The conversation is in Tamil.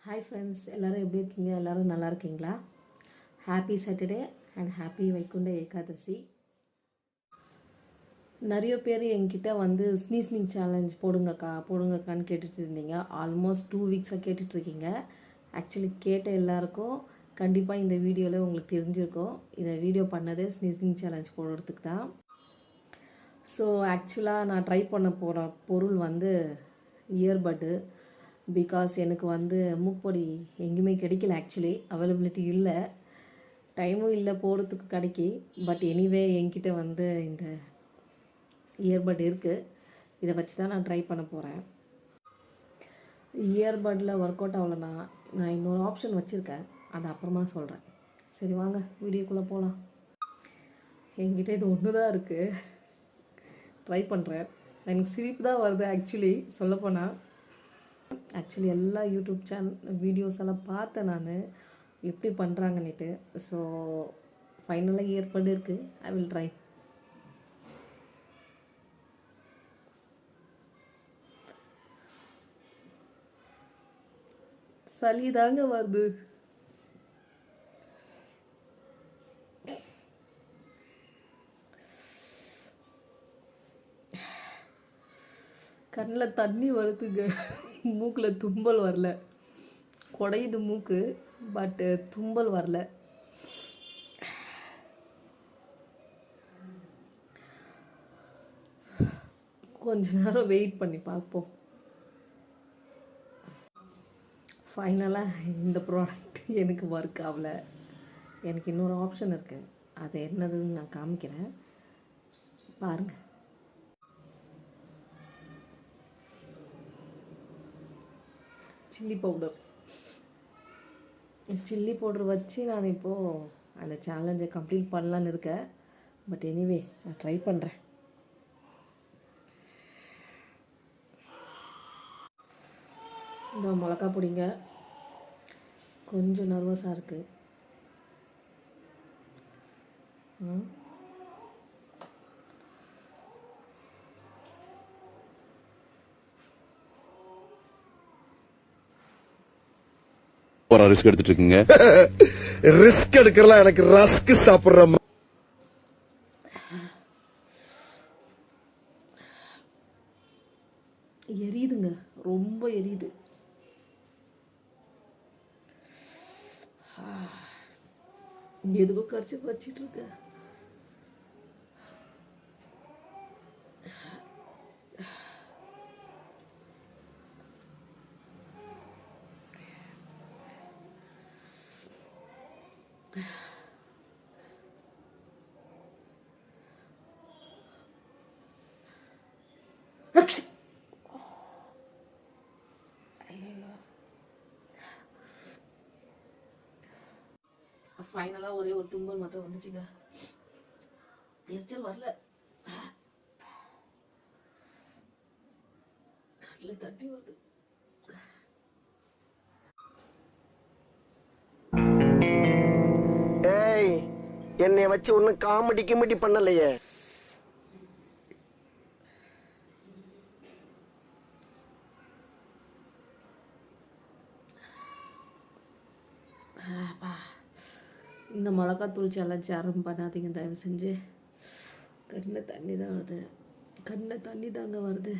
ஹாய் ஃப்ரெண்ட்ஸ், எல்லோரும் எப்படி இருக்கீங்க? எல்லோரும் நல்லா இருக்கீங்களா? Happy Saturday and happy Vaikuntha Ekadashi. நிறைய பேர் என்கிட்ட வந்து ஸ்னீஸ்னிங் சேலஞ்ச் போடுங்கக்கான்னு கேட்டுட்டு இருந்தீங்க. ஆல்மோஸ்ட் 2 வீக்ஸாக கேட்டுட்ருக்கீங்க. ஆக்சுவலி கேட்ட எல்லாருக்கும் கண்டிப்பாக இந்த வீடியோவில் உங்களுக்கு தெரிஞ்சிருக்கும். இந்த வீடியோ பண்ணதே ஸ்னீஸ்னிங் சேலஞ்ச் போடுறதுக்கு தான். ஸோ ஆக்சுவலாக நான் ட்ரை பண்ண போகிற பொருள் வந்து இயர்பட்டு. பிகாஸ் எனக்கு வந்து மூப்பொடி எங்கேயுமே கிடைக்கல. ஆக்சுவலி அவைலபிலிட்டி இல்லை, டைமும் இல்லை போகிறதுக்கு கடைக்கு. பட் எனிவே என்கிட்ட வந்து இந்த இயர்பட் இருக்குது. இதை வச்சு தான் நான் ட்ரை பண்ண போகிறேன். இயர்பட்டில் ஒர்க் அவுட் ஆகலைன்னா நான் இன்னொரு ஆப்ஷன் வச்சுருக்கேன், அதை அப்புறமா சொல்கிறேன். சரி வாங்க வீடியோக்குள்ளே போகலாம். என்கிட்ட இது ஒன்று தான் இருக்குது, ட்ரை பண்ணுறேன். எனக்கு சிரிப்பு தான் வருது ஆக்சுவலி சொல்லப்போனால். ஆக்சுவலி எல்லா யூடியூப் வீடியோஸ் எல்லாம் பார்த்தேன் நான் எப்படி பண்ணுறாங்கன்னுட்டு. ஸோ ஃபைனலாக ஏற்பாடு இருக்குது. I will try. சளி தாங்க வருது. கண்ணில் தண்ணி வருதுங்க. மூக்கில் தும்பல் வரல, குடையுது மூக்கு, பட்டு தும்பல் வரல. கொஞ்ச நேரம் வெயிட் பண்ணி பார்ப்போம். ஃபைனலாக இந்த ப்ராடக்ட் எனக்கு ஒர்க் ஆகலை. எனக்கு இன்னொரு ஆப்ஷன் இருக்குது, அது என்னதுன்னு நான் காமிக்கிறேன் பாருங்கள். சில்லி பவுடர் வச்சு நான் இப்போது அந்த சேலஞ்சை கம்ப்ளீட் பண்ணலான்னு இருக்கேன். பட் எனிவே நான் ட்ரை பண்ணுறேன். இந்த மிளகா பொடிங்க, கொஞ்சம் நர்வஸாக இருக்குது. ரிஸ்க் எடுத்துட்டு இருக்கீங்க. ரிஸ்க் எடுக்கலாம், எனக்கு ரஸ்க் சாப்பிடுற எரியுதுங்க, ரொம்ப எரியுது. எதுக்கும் கடிச்சு வச்சிட்டு இருக்க. ஃபைனலாக ஒரே ஒரு தும்பல் மாத்திரம் வந்துச்சுங்க. எரிச்சல் வரல, கட்டில் தட்டி வருது. ஏய், என்னைய வச்சு ஒன்னும் காமெடி பண்ணலையே. இந்த மிளகாத்தூள் சேலஞ்ச் யாரும் பண்ணாதீங்க தயவு செஞ்சு. கண்ணில் தண்ணி தான் வருது, கண்ணில் தண்ணி தாங்க வருது.